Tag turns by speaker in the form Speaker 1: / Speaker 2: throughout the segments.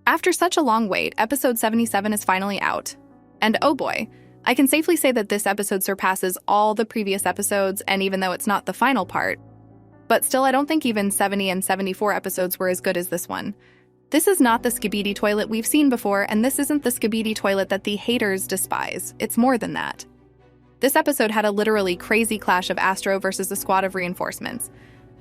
Speaker 1: After such a long wait, episode 77 is finally out. And oh boy, I can safely say that this episode surpasses all the previous episodes, and even though it's not the final part, but still I don't think even 70 and 74 episodes were as good as this one. This is not the skibidi toilet we've seen before, and this isn't the skibidi toilet that the haters despise. It's more than that. This episode had a literally crazy clash of Astro versus a squad of reinforcements.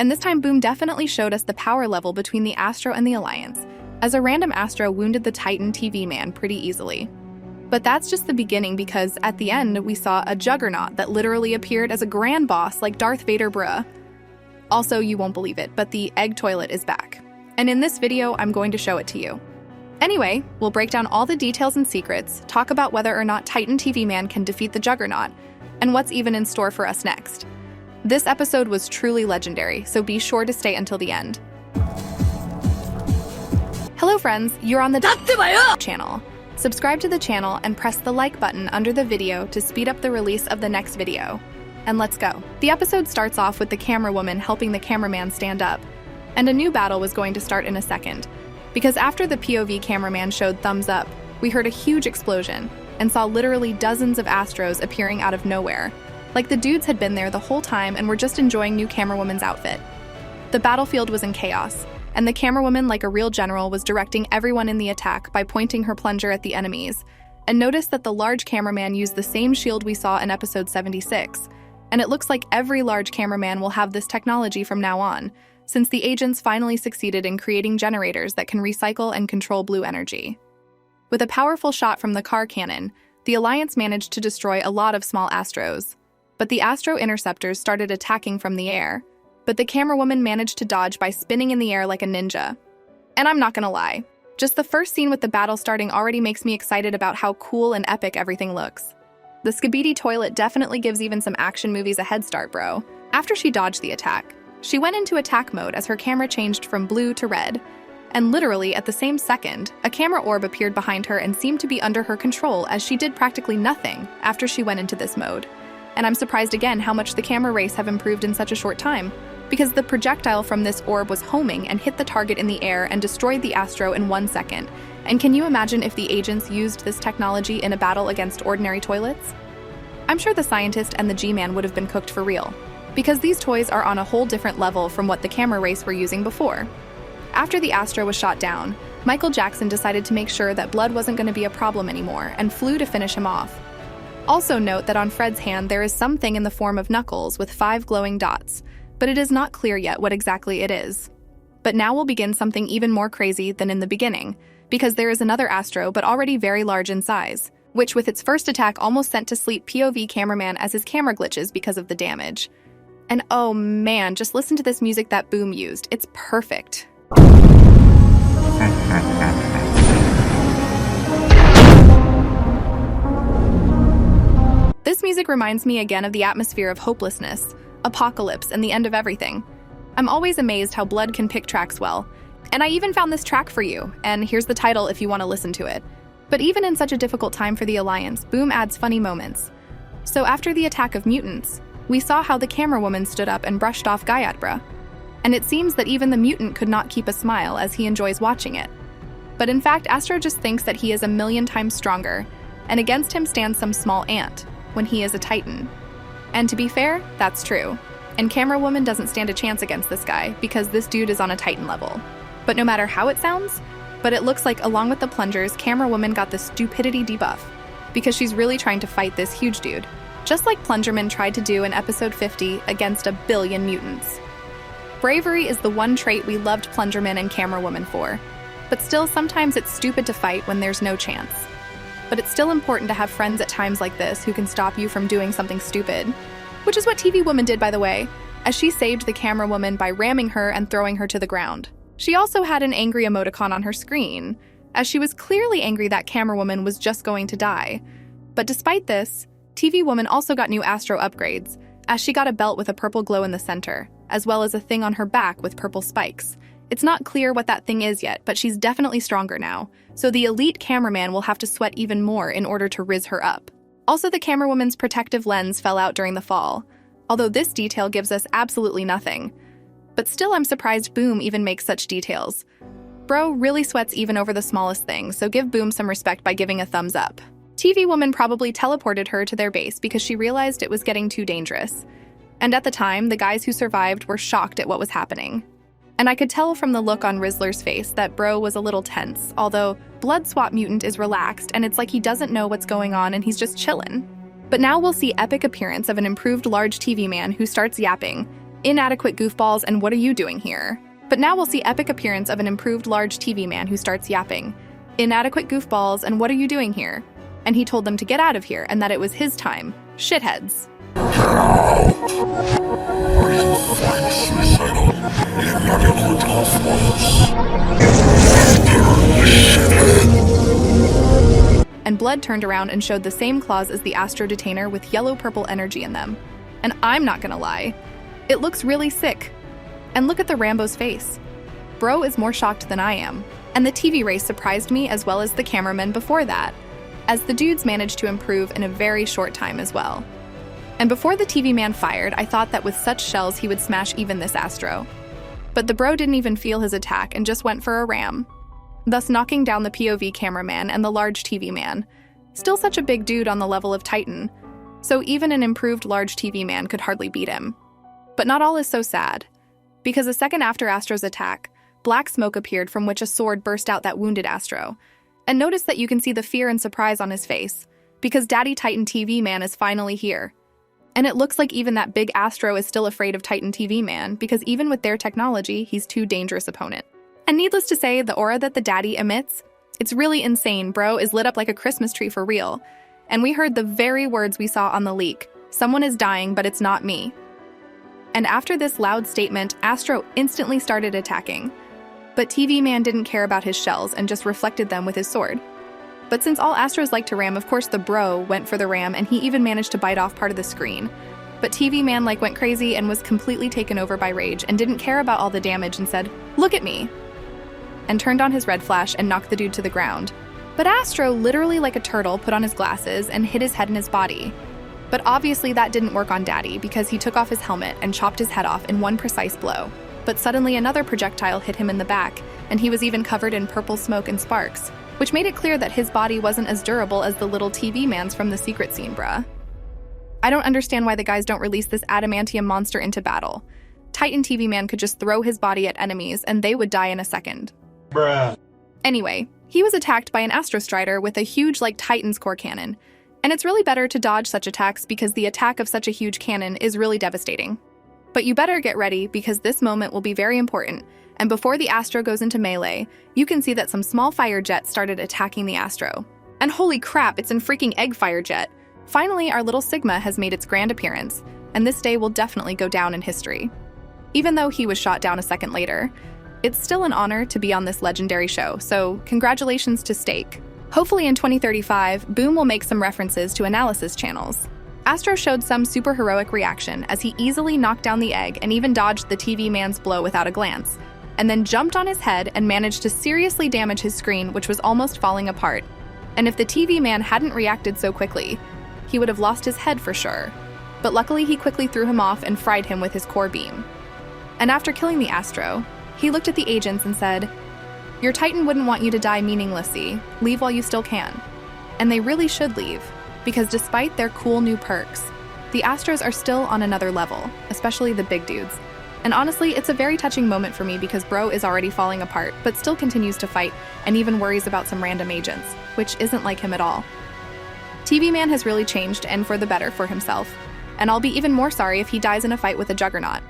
Speaker 1: And this time Boom definitely showed us the power level between the Astro and the Alliance, as a random Astro wounded the Titan TV man pretty easily. But that's just the beginning, because at the end we saw a juggernaut that literally appeared as a grand boss like Darth Vader bruh. Also, you won't believe it, but the egg toilet is back. And in this video, I'm going to show it to you. Anyway, we'll break down all the details and secrets, talk about whether or not Titan TV man can defeat the juggernaut, and what's even in store for us next. This episode was truly legendary, so be sure to stay until the end. Hello friends, you're on the channel. Subscribe to the channel and press the like button under the video to speed up the release of the next video. And let's go. The episode starts off with the camera woman helping the cameraman stand up, and a new battle was going to start in a second, because after the POV cameraman showed thumbs up, we heard a huge explosion and saw literally dozens of Astros appearing out of nowhere, like the dudes had been there the whole time and were just enjoying new camerawoman's outfit. The battlefield was in chaos, and the camerawoman, like a real general, was directing everyone in the attack by pointing her plunger at the enemies. And notice that the large cameraman used the same shield we saw in episode 76, and it looks like every large cameraman will have this technology from now on, since the agents finally succeeded in creating generators that can recycle and control blue energy. With a powerful shot from the car cannon, the Alliance managed to destroy a lot of small Astros, but the Astro interceptors started attacking from the air. But the camerawoman managed to dodge by spinning in the air like a ninja. And I'm not gonna lie, just the first scene with the battle starting already makes me excited about how cool and epic everything looks. The skibidi toilet definitely gives even some action movies a head start, bro. After she dodged the attack, she went into attack mode as her camera changed from blue to red. And literally at the same second, a camera orb appeared behind her and seemed to be under her control, as she did practically nothing after she went into this mode. And I'm surprised again how much the camera race have improved in such a short time, because the projectile from this orb was homing and hit the target in the air and destroyed the Astro in 1 second. And can you imagine if the agents used this technology in a battle against ordinary toilets? I'm sure the scientist and the G-Man would have been cooked for real, because these toys are on a whole different level from what the camera race were using before. After the Astro was shot down, Michael Jackson decided to make sure that blood wasn't going to be a problem anymore and flew to finish him off. Also note that on Fred's hand there is something in the form of knuckles with 5 glowing dots, but it is not clear yet what exactly it is. But now we'll begin something even more crazy than in the beginning, because there is another Astro but already very large in size, which with its first attack almost sent to sleep POV cameraman as his camera glitches because of the damage. And oh man, just listen to this music that Boom used, it's perfect. This music reminds me again of the atmosphere of hopelessness, apocalypse, and the end of everything. I'm always amazed how Blood can pick tracks well, and I even found this track for you, and here's the title if you want to listen to it. But even in such a difficult time for the Alliance, Boom adds funny moments. So after the attack of mutants, we saw how the camera woman stood up and brushed off Gayatbra, and it seems that even the mutant could not keep a smile as he enjoys watching it. But in fact, Astro just thinks that he is a million times stronger, and against him stands some small ant, when he is a Titan. And to be fair, that's true. And Camera Woman doesn't stand a chance against this guy, because this dude is on a Titan level. But no matter how it sounds, but it looks like along with the plungers, Camera Woman got the stupidity debuff, because she's really trying to fight this huge dude, just like Plungerman tried to do in episode 50 against a billion mutants. Bravery is the one trait we loved Plungerman and Camera Woman for, but still sometimes it's stupid to fight when there's no chance. But it's still important to have friends at times like this who can stop you from doing something stupid. Which is what TV Woman did, by the way, as she saved the Camera Woman by ramming her and throwing her to the ground. She also had an angry emoticon on her screen, as she was clearly angry that Camera Woman was just going to die. But despite this, TV Woman also got new Astro upgrades, as she got a belt with a purple glow in the center, as well as a thing on her back with purple spikes. It's not clear what that thing is yet, but she's definitely stronger now, so the elite cameraman will have to sweat even more in order to riz her up. Also, the Camera Woman's protective lens fell out during the fall, although this detail gives us absolutely nothing. But still, I'm surprised Boom even makes such details. Bro really sweats even over the smallest things, so give Boom some respect by giving a thumbs up. TV Woman probably teleported her to their base because she realized it was getting too dangerous. And at the time, the guys who survived were shocked at what was happening. And I could tell from the look on Rizzler's face that Bro was a little tense, although Blood Swap Mutant is relaxed and it's like he doesn't know what's going on and he's just chillin'. But now we'll see epic appearance of an improved large TV man who starts yapping, "Inadequate goofballs, and what are you doing here?" But now we'll see epic appearance of an improved large TV man who starts yapping, "Inadequate goofballs, and what are you doing here?" And he told them to get out of here and that it was his time. Shitheads. And Blood turned around and showed the same claws as the Astro Detainer with yellow-purple energy in them. And I'm not gonna lie, it looks really sick. And look at the Rambo's face. Bro is more shocked than I am. And the TV race surprised me as well as the cameraman before that, as the dudes managed to improve in a very short time as well. And before the TV man fired, I thought that with such shells he would smash even this Astro. But the Bro didn't even feel his attack and just went for a ram, thus knocking down the POV cameraman and the large TV man. Still such a big dude on the level of Titan, so even an improved large TV man could hardly beat him. But not all is so sad, because a second after Astro's attack, black smoke appeared from which a sword burst out that wounded Astro. And notice that you can see the fear and surprise on his face, because Daddy Titan TV Man is finally here. And it looks like even that big Astro is still afraid of Titan TV Man, because even with their technology, he's too dangerous opponent. And needless to say, the aura that the daddy emits, it's really insane. Bro is lit up like a Christmas tree for real. And we heard the very words we saw on the leak. "Someone is dying, but it's not me." And after this loud statement, Astro instantly started attacking. But TV Man didn't care about his shells and just reflected them with his sword. But since all Astros like to ram, of course the Bro went for the ram and he even managed to bite off part of the screen. But TV Man went crazy and was completely taken over by rage and didn't care about all the damage and said, "Look at me," and turned on his red flash and knocked the dude to the ground. But Astro, literally like a turtle, put on his glasses and hid his head in his body. But obviously that didn't work on Daddy because he took off his helmet and chopped his head off in one precise blow. But suddenly another projectile hit him in the back, and he was even covered in purple smoke and sparks, which made it clear that his body wasn't as durable as the little TV man's from the secret scene, bruh. I don't understand why the guys don't release this adamantium monster into battle. Titan TV Man could just throw his body at enemies and they would die in a second. Bruh. Anyway, he was attacked by an Astro Strider with a huge Titan's core cannon. And it's really better to dodge such attacks because the attack of such a huge cannon is really devastating. But you better get ready because this moment will be very important, and before the Astro goes into melee, you can see that some small fire jets started attacking the Astro. And holy crap, it's in freaking egg fire jet. Finally, our little Sigma has made its grand appearance, and this day will definitely go down in history. Even though he was shot down a second later, it's still an honor to be on this legendary show, so congratulations to Stake. Hopefully in 2035, Boom will make some references to analysis channels. Astro showed some super heroic reaction as he easily knocked down the egg and even dodged the TV man's blow without a glance, and then jumped on his head and managed to seriously damage his screen, which was almost falling apart. And if the TV man hadn't reacted so quickly, he would have lost his head for sure. But luckily he quickly threw him off and fried him with his core beam. And after killing the Astro, he looked at the agents and said, "Your Titan wouldn't want you to die meaninglessly. Leave while you still can." And they really should leave, because despite their cool new perks, the Astros are still on another level, especially the big dudes. And honestly, it's a very touching moment for me because Bro is already falling apart, but still continues to fight and even worries about some random agents, which isn't like him at all. TV Man has really changed and for the better for himself, and I'll be even more sorry if he dies in a fight with a Juggernaut,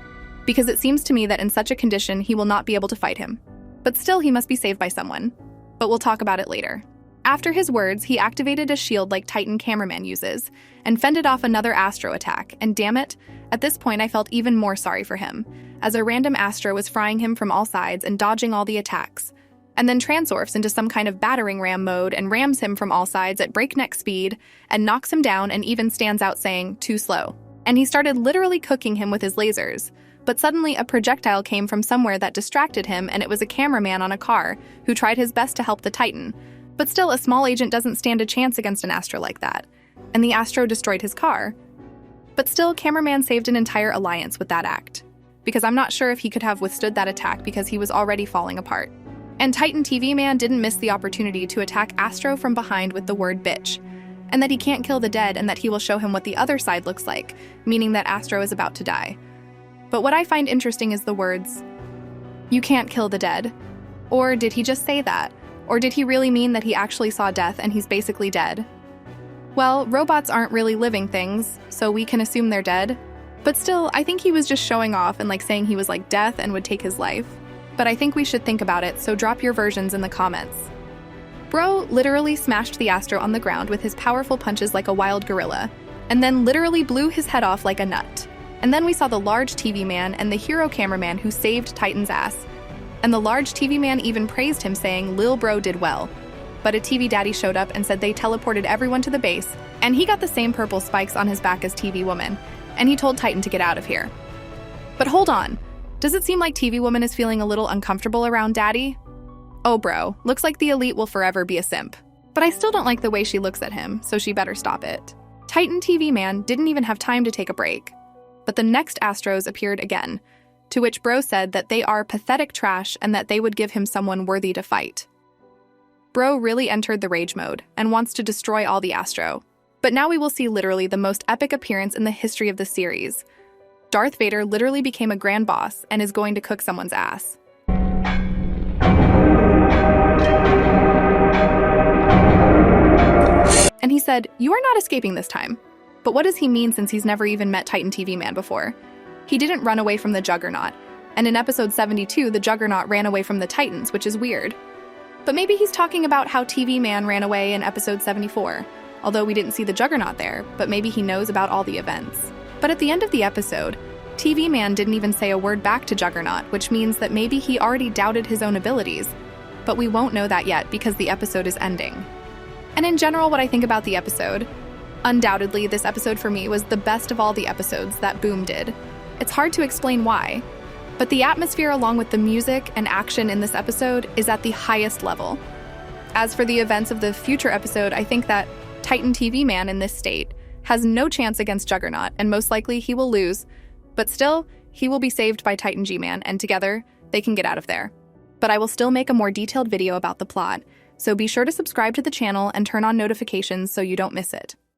Speaker 1: because it seems to me that in such a condition he will not be able to fight him. But still, he must be saved by someone. But we'll talk about it later. After his words, he activated a shield like Titan Cameraman uses, and fended off another Astro attack, and damn it, at this point I felt even more sorry for him, as a random Astro was frying him from all sides and dodging all the attacks, and then transorphs into some kind of battering ram mode and rams him from all sides at breakneck speed, and knocks him down and even stands out saying, "Too slow." And he started literally cooking him with his lasers. But suddenly a projectile came from somewhere that distracted him, and it was a cameraman on a car who tried his best to help the Titan. But still, a small agent doesn't stand a chance against an Astro like that. And the Astro destroyed his car. But still, cameraman saved an entire alliance with that act, because I'm not sure if he could have withstood that attack because he was already falling apart. And Titan TV Man didn't miss the opportunity to attack Astro from behind with the word bitch, and that he can't kill the dead and that he will show him what the other side looks like, meaning that Astro is about to die. But what I find interesting is the words, "You can't kill the dead." Or did he just say that? Or did he really mean that he actually saw death and he's basically dead? Well, robots aren't really living things, so we can assume they're dead. But still, I think he was just showing off and saying he was like death and would take his life. But I think we should think about it, so drop your versions in the comments. Bro literally smashed the Astro on the ground with his powerful punches like a wild gorilla, and then literally blew his head off like a nut. And then we saw the large TV man and the hero cameraman who saved Titan's ass. And the large TV man even praised him, saying Lil Bro did well. But a TV daddy showed up and said they teleported everyone to the base, and he got the same purple spikes on his back as TV Woman, and he told Titan to get out of here. But hold on, does it seem like TV Woman is feeling a little uncomfortable around Daddy? Oh bro, looks like the elite will forever be a simp. But I still don't like the way she looks at him, so she better stop it. Titan TV Man didn't even have time to take a break. But the next Astros appeared again, to which Bro said that they are pathetic trash and that they would give him someone worthy to fight. Bro really entered the rage mode and wants to destroy all the Astro. But now we will see literally the most epic appearance in the history of the series. Darth Vader literally became a grand boss and is going to cook someone's ass. And he said, "You are not escaping this time." But what does he mean since he's never even met Titan TV Man before? He didn't run away from the Juggernaut, and in episode 72, the Juggernaut ran away from the Titans, which is weird. But maybe he's talking about how TV Man ran away in episode 74, although we didn't see the Juggernaut there, but maybe he knows about all the events. But at the end of the episode, TV Man didn't even say a word back to Juggernaut, which means that maybe he already doubted his own abilities. But we won't know that yet because the episode is ending. And in general, what I think about the episode, undoubtedly, this episode for me was the best of all the episodes that Boom did. It's hard to explain why, but the atmosphere along with the music and action in this episode is at the highest level. As for the events of the future episode, I think that Titan TV Man in this state has no chance against Juggernaut, and most likely he will lose, but still, he will be saved by Titan G-Man, and together, they can get out of there. But I will still make a more detailed video about the plot, so be sure to subscribe to the channel and turn on notifications so you don't miss it.